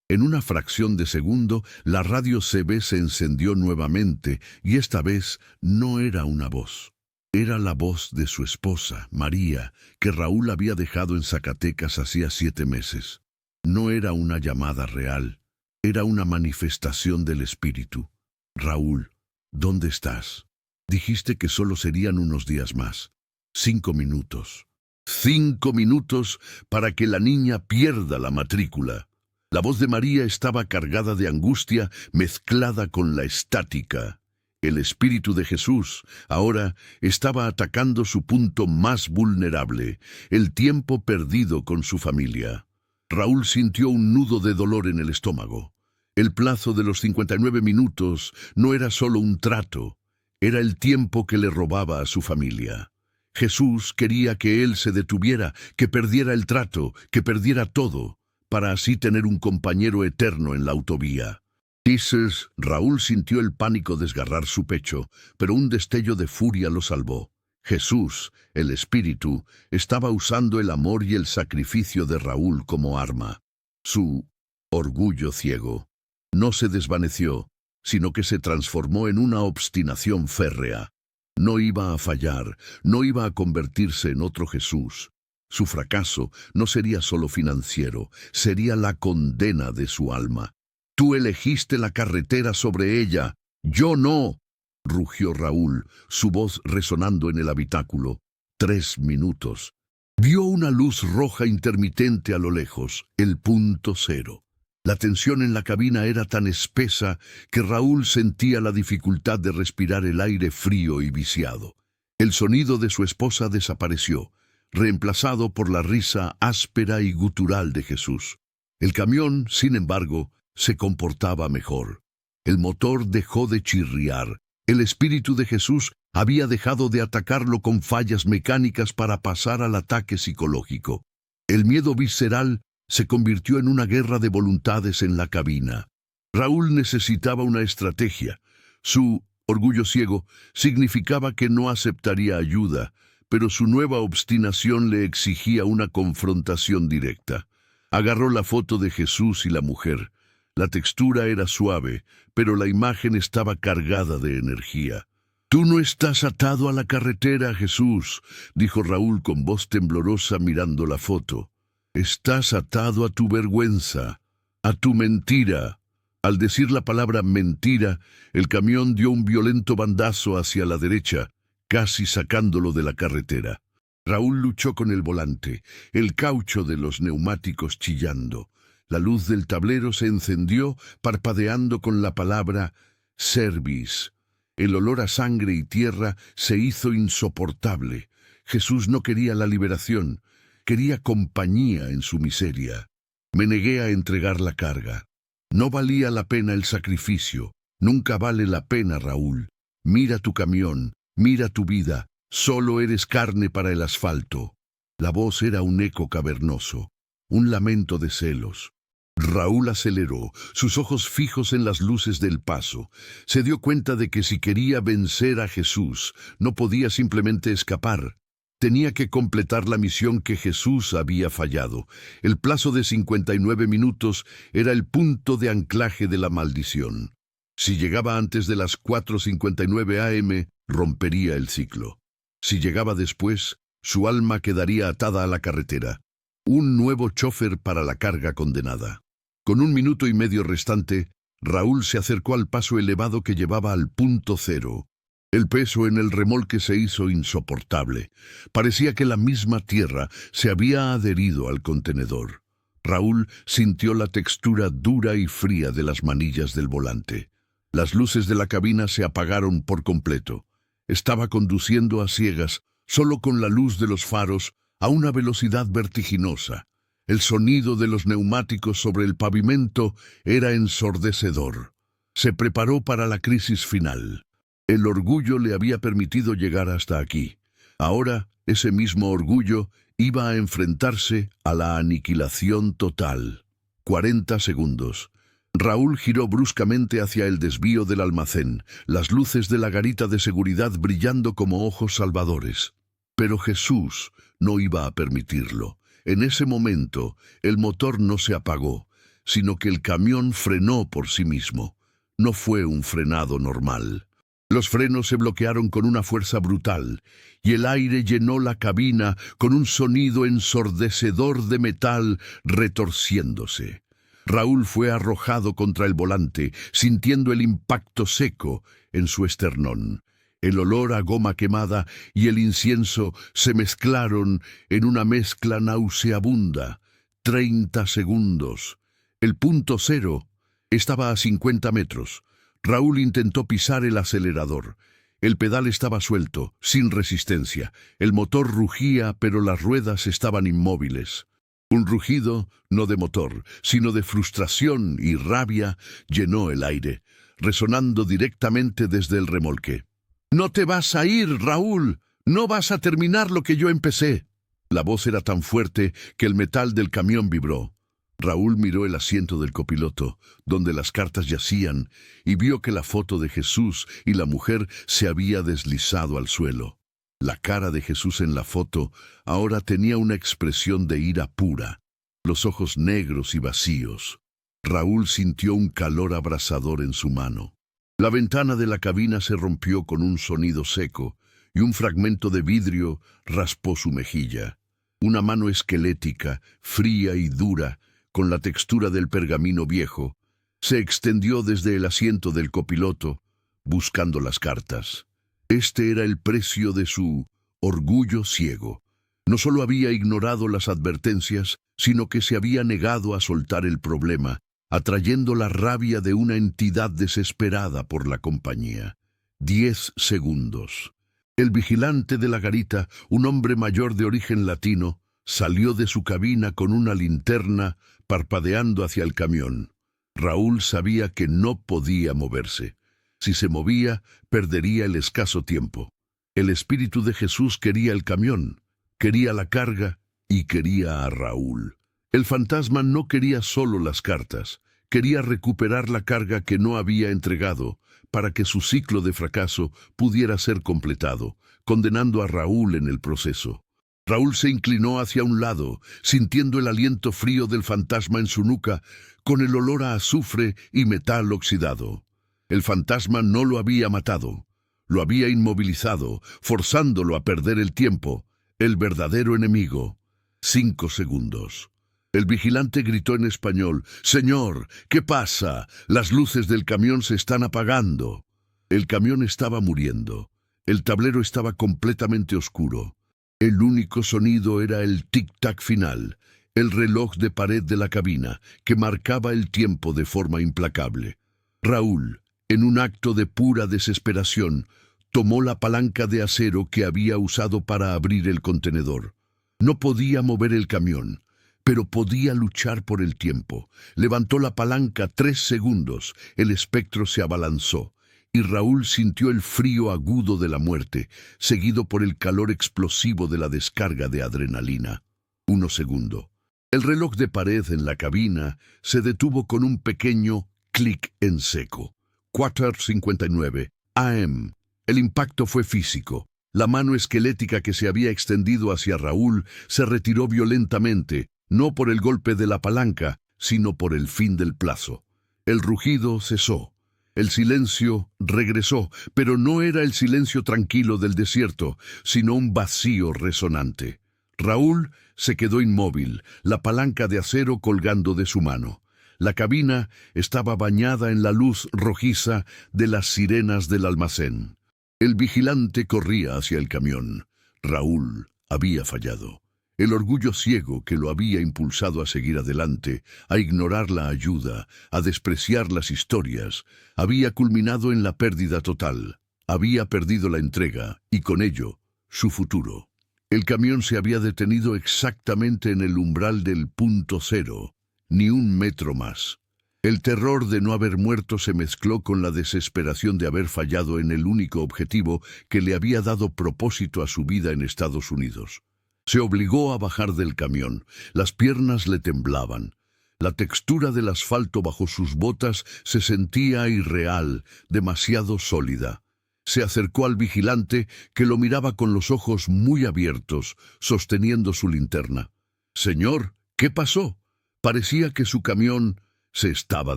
En una fracción de segundo, la radio CB se encendió nuevamente, y esta vez no era una voz. Era la voz de su esposa, María, que Raúl había dejado en Zacatecas hacía 7 meses. No era una llamada real, era una manifestación del espíritu. Raúl, ¿dónde estás? Dijiste que solo serían unos días más. 5 minutos. 5 minutos para que la niña pierda la matrícula. La voz de María estaba cargada de angustia mezclada con la estática. El espíritu de Jesús ahora estaba atacando su punto más vulnerable, el tiempo perdido con su familia. Raúl sintió un nudo de dolor en el estómago. El plazo de los 59 minutos no era solo un trato, era el tiempo que le robaba a su familia. Jesús quería que él se detuviera, que perdiera el trato, que perdiera todo, para así tener un compañero eterno en la autovía. Entonces, Raúl sintió el pánico desgarrar su pecho, pero un destello de furia lo salvó. Jesús, el Espíritu, estaba usando el amor y el sacrificio de Raúl como arma. Su orgullo ciego no se desvaneció, sino que se transformó en una obstinación férrea. No iba a fallar, no iba a convertirse en otro Jesús. Su fracaso no sería solo financiero, sería la condena de su alma. Tú elegiste la carretera sobre ella, yo no, rugió Raúl, su voz resonando en el habitáculo. 3 minutos. Vio una luz roja intermitente a lo lejos, el punto cero. La tensión en la cabina era tan espesa que Raúl sentía la dificultad de respirar el aire frío y viciado. El sonido de su esposa desapareció, reemplazado por la risa áspera y gutural de Jesús. El camión, sin embargo, se comportaba mejor. El motor dejó de chirriar. El Espíritu de Jesús había dejado de atacarlo con fallas mecánicas para pasar al ataque psicológico. El miedo visceral se convirtió en una guerra de voluntades en la cabina. Raúl necesitaba una estrategia. Su orgullo ciego significaba que no aceptaría ayuda, pero su nueva obstinación le exigía una confrontación directa. Agarró la foto de Jesús y la mujer. La textura era suave, pero la imagen estaba cargada de energía. «Tú no estás atado a la carretera, Jesús», dijo Raúl con voz temblorosa mirando la foto. «Estás atado a tu vergüenza, a tu mentira». Al decir la palabra mentira, el camión dio un violento bandazo hacia la derecha, casi sacándolo de la carretera. Raúl luchó con el volante, el caucho de los neumáticos chillando. La luz del tablero se encendió, parpadeando con la palabra «Service». El olor a sangre y tierra se hizo insoportable. Jesús no quería la liberación, quería compañía en su miseria. Me negué a entregar la carga. No valía la pena el sacrificio. Nunca vale la pena, Raúl. Mira tu camión, mira tu vida. Solo eres carne para el asfalto. La voz era un eco cavernoso, un lamento de celos. Raúl aceleró, sus ojos fijos en las luces del paso. Se dio cuenta de que si quería vencer a Jesús, no podía simplemente escapar. Tenía que completar la misión que Jesús había fallado. El plazo de 59 minutos era el punto de anclaje de la maldición. Si llegaba antes de las 4:59 a.m., rompería el ciclo. Si llegaba después, su alma quedaría atada a la carretera. Un nuevo chofer para la carga condenada. Con 1 minuto y medio restante, Raúl se acercó al paso elevado que llevaba al punto cero. El peso en el remolque se hizo insoportable. Parecía que la misma tierra se había adherido al contenedor. Raúl sintió la textura dura y fría de las manillas del volante. Las luces de la cabina se apagaron por completo. Estaba conduciendo a ciegas, solo con la luz de los faros, a una velocidad vertiginosa. El sonido de los neumáticos sobre el pavimento era ensordecedor. Se preparó para la crisis final. El orgullo le había permitido llegar hasta aquí. Ahora, ese mismo orgullo iba a enfrentarse a la aniquilación total. 40 segundos. Raúl giró bruscamente hacia el desvío del almacén, las luces de la garita de seguridad brillando como ojos salvadores. Pero Jesús no iba a permitirlo. En ese momento, el motor no se apagó, sino que el camión frenó por sí mismo. No fue un frenado normal. Los frenos se bloquearon con una fuerza brutal, y el aire llenó la cabina con un sonido ensordecedor de metal retorciéndose. Raúl fue arrojado contra el volante, sintiendo el impacto seco en su esternón. El olor a goma quemada y el incienso se mezclaron en una mezcla nauseabunda. 30 segundos. El punto cero estaba a 50 metros. Raúl intentó pisar el acelerador. El pedal estaba suelto, sin resistencia. El motor rugía, pero las ruedas estaban inmóviles. Un rugido, no de motor, sino de frustración y rabia, llenó el aire, resonando directamente desde el remolque. «¡No te vas a ir, Raúl! No vas a terminar lo que yo empecé. La voz era tan fuerte que el metal del camión vibró. Raúl miró el asiento del copiloto, donde las cartas yacían, y vio que la foto de Jesús y la mujer se había deslizado al suelo. La cara de Jesús en la foto ahora tenía una expresión de ira pura, los ojos negros y vacíos. Raúl sintió un calor abrasador en su mano. La ventana de la cabina se rompió con un sonido seco, y un fragmento de vidrio raspó su mejilla. Una mano esquelética, fría y dura, con la textura del pergamino viejo, se extendió desde el asiento del copiloto, buscando las cartas. Este era el precio de su orgullo ciego. No solo había ignorado las advertencias, sino que se había negado a soltar el problema, atrayendo la rabia de una entidad desesperada por la compañía. 10 segundos. El vigilante de la garita, un hombre mayor de origen latino, salió de su cabina con una linterna, parpadeando hacia el camión. Raúl sabía que no podía moverse. Si se movía, perdería el escaso tiempo. El Espíritu de Jesús quería el camión, quería la carga y quería a Raúl. El fantasma no quería solo las cartas, quería recuperar la carga que no había entregado, para que su ciclo de fracaso pudiera ser completado, condenando a Raúl en el proceso. Raúl se inclinó hacia un lado, sintiendo el aliento frío del fantasma en su nuca, con el olor a azufre y metal oxidado. El fantasma no lo había matado, lo había inmovilizado, forzándolo a perder el tiempo, el verdadero enemigo. 5 segundos. El vigilante gritó en español: «Señor, ¿qué pasa? Las luces del camión se están apagando». El camión estaba muriendo. El tablero estaba completamente oscuro. El único sonido era el tic-tac final, el reloj de pared de la cabina, que marcaba el tiempo de forma implacable. Raúl, en un acto de pura desesperación, tomó la palanca de acero que había usado para abrir el contenedor. No podía mover el camión, pero podía luchar por el tiempo. Levantó la palanca 3 segundos, el espectro se abalanzó, y Raúl sintió el frío agudo de la muerte, seguido por el calor explosivo de la descarga de adrenalina. 1 segundo. El reloj de pared en la cabina se detuvo con un pequeño clic en seco. 4:59 AM. El impacto fue físico. La mano esquelética que se había extendido hacia Raúl se retiró violentamente, no por el golpe de la palanca, sino por el fin del plazo. El rugido cesó. El silencio regresó, pero no era el silencio tranquilo del desierto, sino un vacío resonante. Raúl se quedó inmóvil, la palanca de acero colgando de su mano. La cabina estaba bañada en la luz rojiza de las sirenas del almacén. El vigilante corría hacia el camión. Raúl había fallado. El orgullo ciego que lo había impulsado a seguir adelante, a ignorar la ayuda, a despreciar las historias, había culminado en la pérdida total. Había perdido la entrega y, con ello, su futuro. El camión se había detenido exactamente en el umbral del punto cero, ni un metro más. El terror de no haber muerto se mezcló con la desesperación de haber fallado en el único objetivo que le había dado propósito a su vida en Estados Unidos. Se obligó a bajar del camión. Las piernas le temblaban. La textura del asfalto bajo sus botas se sentía irreal, demasiado sólida. Se acercó al vigilante, que lo miraba con los ojos muy abiertos, sosteniendo su linterna. «Señor, ¿qué pasó?» Parecía que su camión se estaba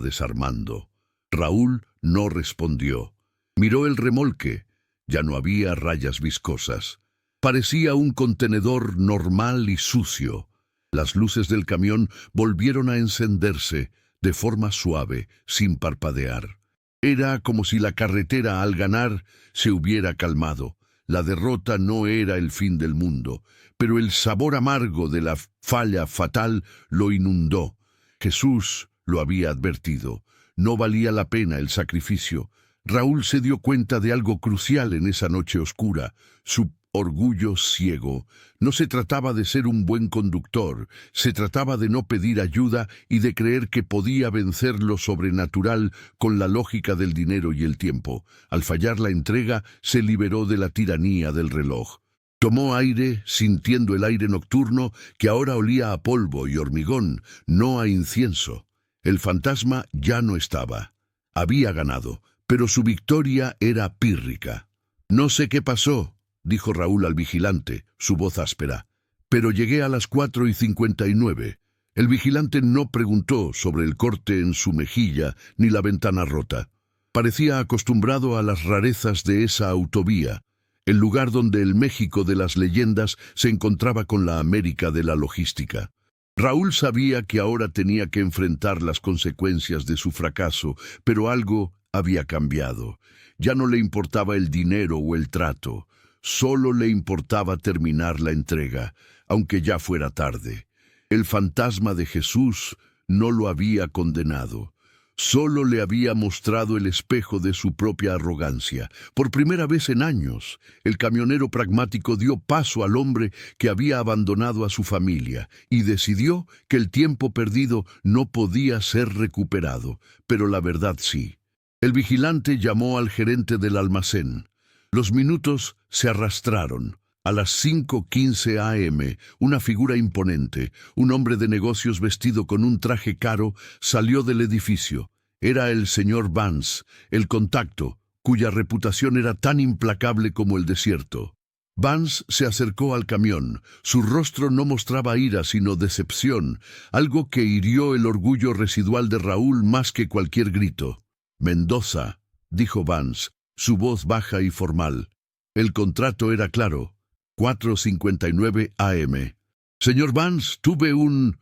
desarmando. Raúl no respondió. Miró el remolque. Ya no había rayas viscosas. Parecía un contenedor normal y sucio. Las luces del camión volvieron a encenderse de forma suave, sin parpadear. Era como si la carretera, al ganar, se hubiera calmado. La derrota no era el fin del mundo, pero el sabor amargo de la falla fatal lo inundó. Jesús lo había advertido. No valía la pena el sacrificio. Raúl se dio cuenta de algo crucial en esa noche oscura: su orgullo ciego. No se trataba de ser un buen conductor, se trataba de no pedir ayuda y de creer que podía vencer lo sobrenatural con la lógica del dinero y el tiempo. Al fallar la entrega, se liberó de la tiranía del reloj. Tomó aire, sintiendo el aire nocturno que ahora olía a polvo y hormigón, no a incienso. El fantasma ya no estaba. Había ganado, pero su victoria era pírrica. «No sé qué pasó», dijo Raúl al vigilante, su voz áspera, «pero llegué a las 4:59. El vigilante no preguntó sobre el corte en su mejilla ni la ventana rota. Parecía acostumbrado a las rarezas de esa autovía, el lugar donde el México de las leyendas se encontraba con la América de la logística. Raúl sabía que ahora tenía que enfrentar las consecuencias de su fracaso, pero algo había cambiado. Ya no le importaba el dinero o el trato, solo le importaba terminar la entrega, aunque ya fuera tarde. El fantasma de Jesús no lo había condenado. Solo le había mostrado el espejo de su propia arrogancia. Por primera vez en años, el camionero pragmático dio paso al hombre que había abandonado a su familia y decidió que el tiempo perdido no podía ser recuperado, pero la verdad sí. El vigilante llamó al gerente del almacén. Los minutos se arrastraron. A las 5:15 a.m., una figura imponente, un hombre de negocios vestido con un traje caro, salió del edificio. Era el señor Vance, el contacto, cuya reputación era tan implacable como el desierto. Vance se acercó al camión. Su rostro no mostraba ira, sino decepción, algo que hirió el orgullo residual de Raúl más que cualquier grito. «Mendoza», dijo Vance, su voz baja y formal. El contrato era claro. 4:59 a.m. «Señor Vance, tuve un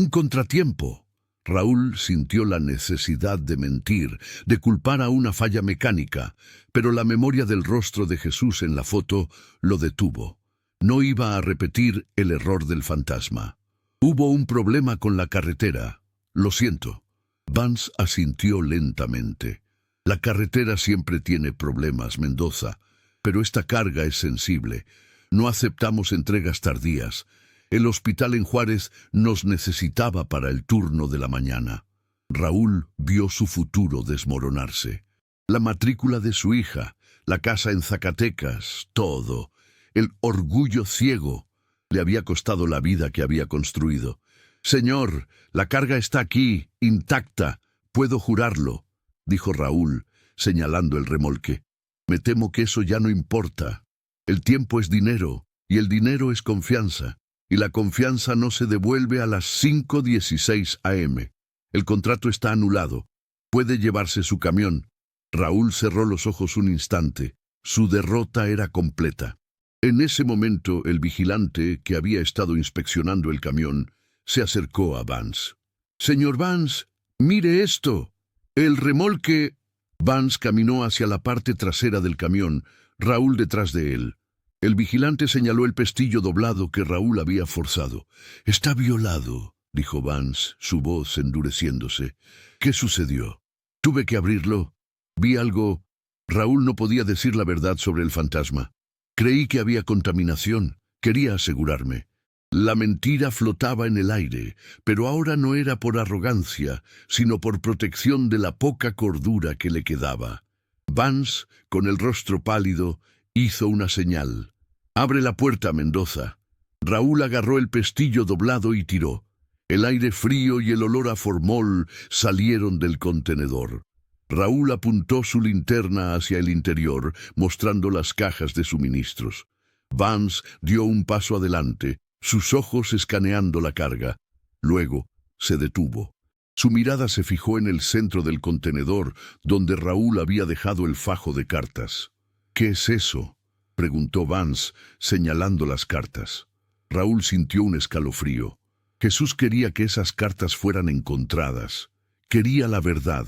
contratiempo». Raúl sintió la necesidad de mentir, de culpar a una falla mecánica, pero la memoria del rostro de Jesús en la foto lo detuvo. No iba a repetir el error del fantasma. «Hubo un problema con la carretera. Lo siento». Vance asintió lentamente. «La carretera siempre tiene problemas, Mendoza, pero esta carga es sensible. No aceptamos entregas tardías. El hospital en Juárez nos necesitaba para el turno de la mañana». Raúl vio su futuro desmoronarse. La matrícula de su hija, la casa en Zacatecas, todo. El orgullo ciego le había costado la vida que había construido. «Señor, la carga está aquí, intacta. Puedo jurarlo», dijo Raúl, señalando el remolque. «Me temo que eso ya no importa. El tiempo es dinero, y el dinero es confianza, y la confianza no se devuelve a las 5:16 a.m. El contrato está anulado. Puede llevarse su camión». Raúl cerró los ojos un instante. Su derrota era completa. En ese momento, el vigilante, que había estado inspeccionando el camión, se acercó a Vance. «Señor Vance, mire esto. El remolque». Vance caminó hacia la parte trasera del camión, Raúl detrás de él. El vigilante señaló el pestillo doblado que Raúl había forzado. «Está violado», dijo Vance, su voz endureciéndose. «¿Qué sucedió? Tuve que abrirlo. Vi algo». Raúl no podía decir la verdad sobre el fantasma. «Creí que había contaminación. Quería asegurarme». La mentira flotaba en el aire, pero ahora no era por arrogancia, sino por protección de la poca cordura que le quedaba. Vance, con el rostro pálido, hizo una señal. «Abre la puerta, Mendoza». Raúl agarró el pestillo doblado y tiró. El aire frío y el olor a formol salieron del contenedor. Raúl apuntó su linterna hacia el interior, mostrando las cajas de suministros. Vance dio un paso adelante, sus ojos escaneando la carga. Luego se detuvo. Su mirada se fijó en el centro del contenedor, donde Raúl había dejado el fajo de cartas. «¿Qué es eso?», preguntó Vance, señalando las cartas. Raúl sintió un escalofrío. Jesús quería que esas cartas fueran encontradas. Quería la verdad.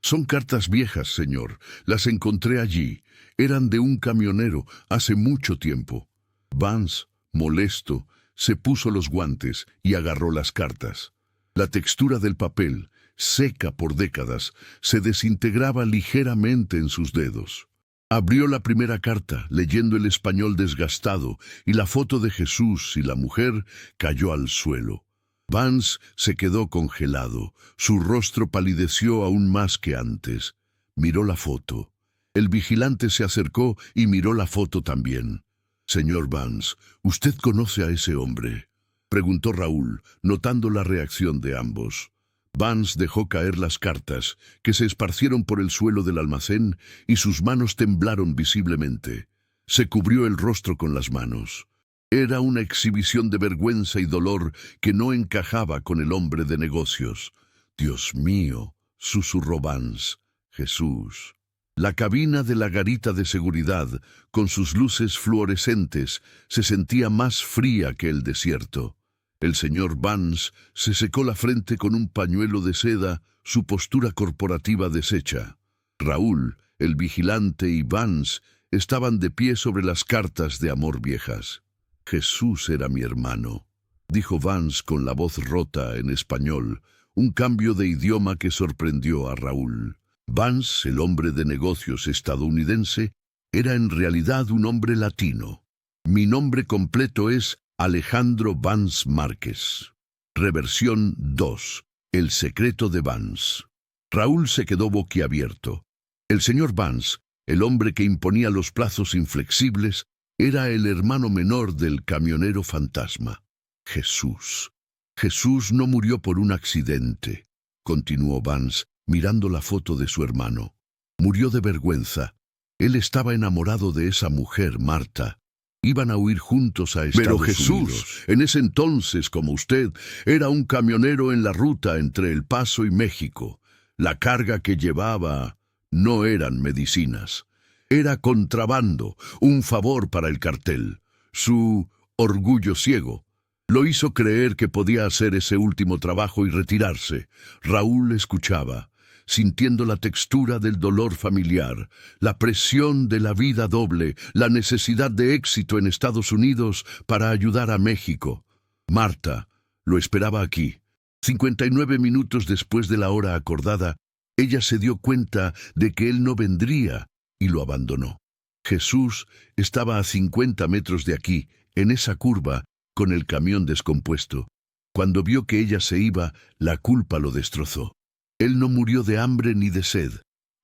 «Son cartas viejas, señor. Las encontré allí. Eran de un camionero hace mucho tiempo». Vance, molesto, se puso los guantes y agarró las cartas. La textura del papel, seca por décadas, se desintegraba ligeramente en sus dedos. Abrió la primera carta, leyendo el español desgastado, y la foto de Jesús y la mujer cayó al suelo. Vance se quedó congelado. Su rostro palideció aún más que antes. Miró la foto. El vigilante se acercó y miró la foto también. Señor Vance, ¿usted conoce a ese hombre?, preguntó Raúl, notando la reacción de ambos. Vance dejó caer las cartas, que se esparcieron por el suelo del almacén, y sus manos temblaron visiblemente. Se cubrió el rostro con las manos. Era una exhibición de vergüenza y dolor que no encajaba con el hombre de negocios. «Dios mío», susurró Vance. «Jesús». La cabina de la garita de seguridad, con sus luces fluorescentes, se sentía más fría que el desierto. El señor Vance se secó la frente con un pañuelo de seda, su postura corporativa deshecha. Raúl, el vigilante y Vance estaban de pie sobre las cartas de amor viejas. «Jesús era mi hermano», dijo Vance con la voz rota en español, un cambio de idioma que sorprendió a Raúl. Vance, el hombre de negocios estadounidense, era en realidad un hombre latino. «Mi nombre completo es Alejandro Vance Márquez». Reversión 2. El secreto de Vance. Raúl se quedó boquiabierto. El señor Vance, el hombre que imponía los plazos inflexibles, era el hermano menor del camionero fantasma. Jesús. Jesús no murió por un accidente, continuó Vance, mirando la foto de su hermano. Murió de vergüenza. Él estaba enamorado de esa mujer, Marta. Iban a huir juntos a Estados Unidos. Pero Jesús, en ese entonces, como usted, era un camionero en la ruta entre El Paso y México. La carga que llevaba no eran medicinas. Era contrabando, un favor para el cartel. Su orgullo ciego lo hizo creer que podía hacer ese último trabajo y retirarse. Raúl escuchaba, sintiendo la textura del dolor familiar, la presión de la vida doble, la necesidad de éxito en Estados Unidos para ayudar a México. Marta lo esperaba aquí. 59 minutos después de la hora acordada, ella se dio cuenta de que él no vendría y lo abandonó. Jesús estaba a 50 metros de aquí, en esa curva, con el camión descompuesto. Cuando vio que ella se iba, la culpa lo destrozó. Él no murió de hambre ni de sed.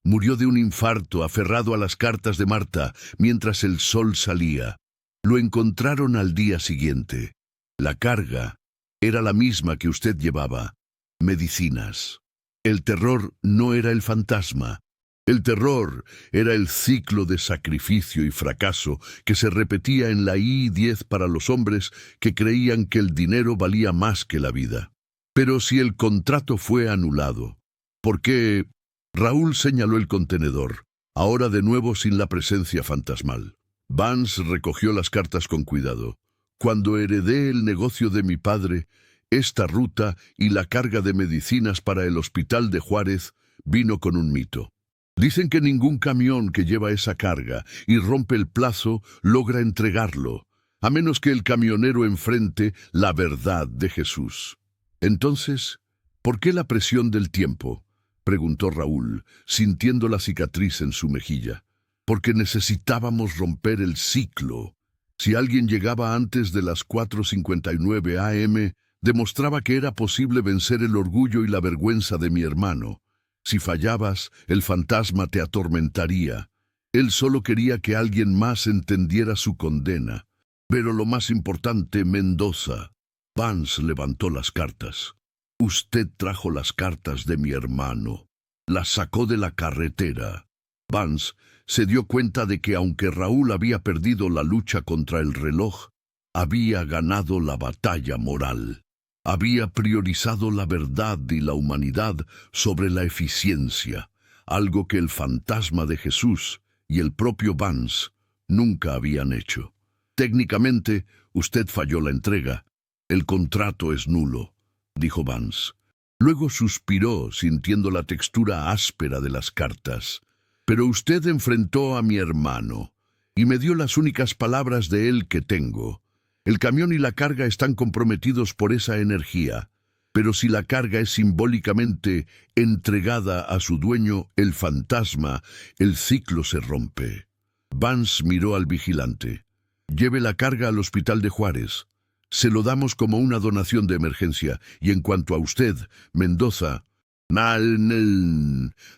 Murió de un infarto aferrado a las cartas de Marta mientras el sol salía. Lo encontraron al día siguiente. La carga era la misma que usted llevaba: medicinas. El terror no era el fantasma. El terror era el ciclo de sacrificio y fracaso que se repetía en la I-10 para los hombres que creían que el dinero valía más que la vida. Pero si el contrato fue anulado, ¿por qué? Raúl señaló el contenedor, ahora de nuevo sin la presencia fantasmal. Vance recogió las cartas con cuidado. Cuando heredé el negocio de mi padre, esta ruta y la carga de medicinas para el hospital de Juárez vino con un mito. Dicen que ningún camión que lleva esa carga y rompe el plazo logra entregarlo, a menos que el camionero enfrente la verdad de Jesús. Entonces, ¿por qué la presión del tiempo?, preguntó Raúl, sintiendo la cicatriz en su mejilla. Porque necesitábamos romper el ciclo. Si alguien llegaba antes de las 4:59 AM, demostraba que era posible vencer el orgullo y la vergüenza de mi hermano. Si fallabas, el fantasma te atormentaría. Él solo quería que alguien más entendiera su condena. Pero lo más importante, Mendoza. Vance levantó las cartas. Usted trajo las cartas de mi hermano. Las sacó de la carretera. Vance se dio cuenta de que aunque Raúl había perdido la lucha contra el reloj, había ganado la batalla moral. Había priorizado la verdad y la humanidad sobre la eficiencia, algo que el fantasma de Jesús y el propio Vance nunca habían hecho. Técnicamente, usted falló la entrega. El contrato es nulo, dijo Vance. Luego suspiró, sintiendo la textura áspera de las cartas. Pero usted enfrentó a mi hermano, y me dio las únicas palabras de él que tengo. El camión y la carga están comprometidos por esa energía, pero si la carga es simbólicamente entregada a su dueño, el fantasma, el ciclo se rompe. Vance miró al vigilante. Lleve la carga al hospital de Juárez. Se lo damos como una donación de emergencia, y en cuanto a usted, Mendoza...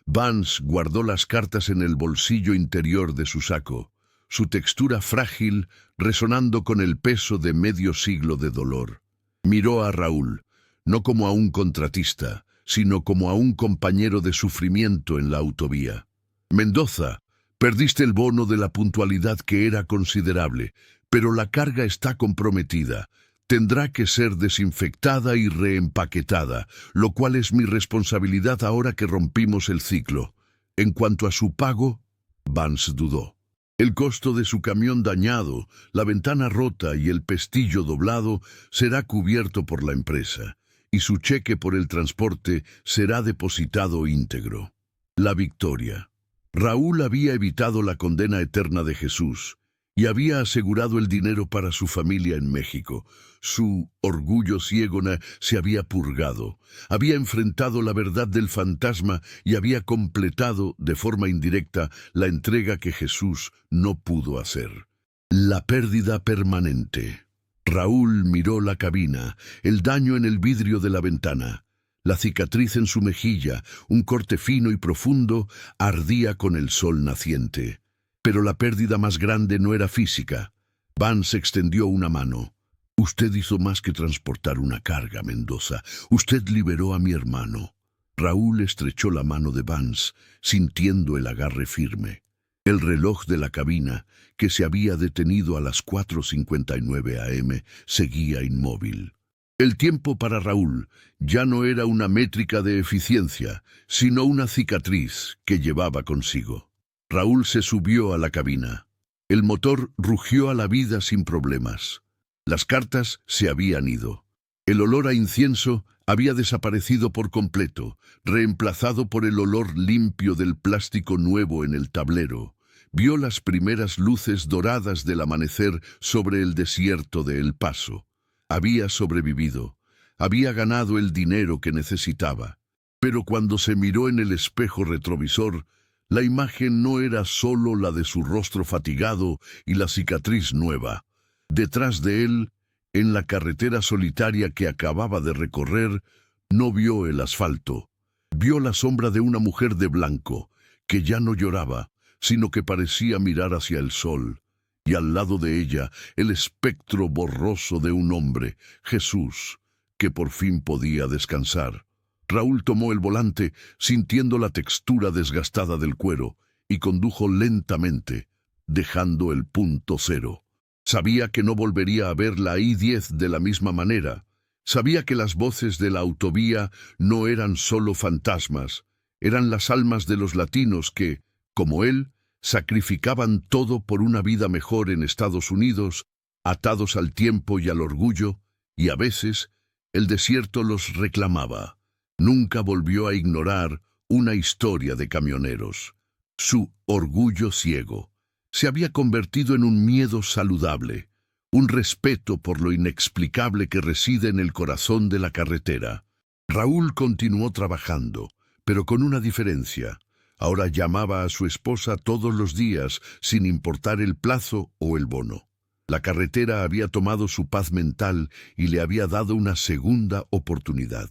Vance guardó las cartas en el bolsillo interior de su saco. su textura frágil resonando con el peso de medio siglo de dolor. Miró a Raúl, no como a un contratista, sino como a un compañero de sufrimiento en la autovía. Mendoza, perdiste el bono de la puntualidad que era considerable, pero la carga está comprometida. Tendrá que ser desinfectada y reempaquetada, lo cual es mi responsabilidad ahora que rompimos el ciclo. En cuanto a su pago, Vance dudó. El costo de su camión dañado, la ventana rota y el pestillo doblado será cubierto por la empresa, y su cheque por el transporte será depositado íntegro. La victoria. Raúl había evitado la condena eterna de Jesús y había asegurado el dinero para su familia en México. Su orgullo ciego se había purgado, había enfrentado la verdad del fantasma y había completado, de forma indirecta, la entrega que Jesús no pudo hacer. La pérdida permanente. Raúl miró la cabina, el daño en el vidrio de la ventana. La cicatriz en su mejilla, un corte fino y profundo, ardía con el sol naciente. Pero la pérdida más grande no era física. Vance extendió una mano. Usted hizo más que transportar una carga, Mendoza. Usted liberó a mi hermano. Raúl estrechó la mano de Vance, sintiendo el agarre firme. El reloj de la cabina, que se había detenido a las 4:59 a.m., seguía inmóvil. El tiempo para Raúl ya no era una métrica de eficiencia, sino una cicatriz que llevaba consigo. Raúl se subió a la cabina. El motor rugió a la vida sin problemas. Las cartas se habían ido. El olor a incienso había desaparecido por completo, reemplazado por el olor limpio del plástico nuevo en el tablero. Vio las primeras luces doradas del amanecer sobre el desierto de El Paso. Había sobrevivido. Había ganado el dinero que necesitaba. Pero cuando se miró en el espejo retrovisor, la imagen no era solo la de su rostro fatigado y la cicatriz nueva. Detrás de él, en la carretera solitaria que acababa de recorrer, no vio el asfalto. Vio la sombra de una mujer de blanco, que ya no lloraba, sino que parecía mirar hacia el sol. Y al lado de ella, el espectro borroso de un hombre, Jesús, que por fin podía descansar. Raúl tomó el volante, sintiendo la textura desgastada del cuero, y condujo lentamente, dejando el punto cero. Sabía que no volvería a ver la I-10 de la misma manera. Sabía que las voces de la autovía no eran solo fantasmas, eran las almas de los latinos que, como él, sacrificaban todo por una vida mejor en Estados Unidos, atados al tiempo y al orgullo, y a veces el desierto los reclamaba. Nunca volvió a ignorar una historia de camioneros. Su orgullo ciego se había convertido en un miedo saludable, un respeto por lo inexplicable que reside en el corazón de la carretera. Raúl continuó trabajando, pero con una diferencia. Ahora llamaba a su esposa todos los días, sin importar el plazo o el bono. La carretera había tomado su paz mental y le había dado una segunda oportunidad.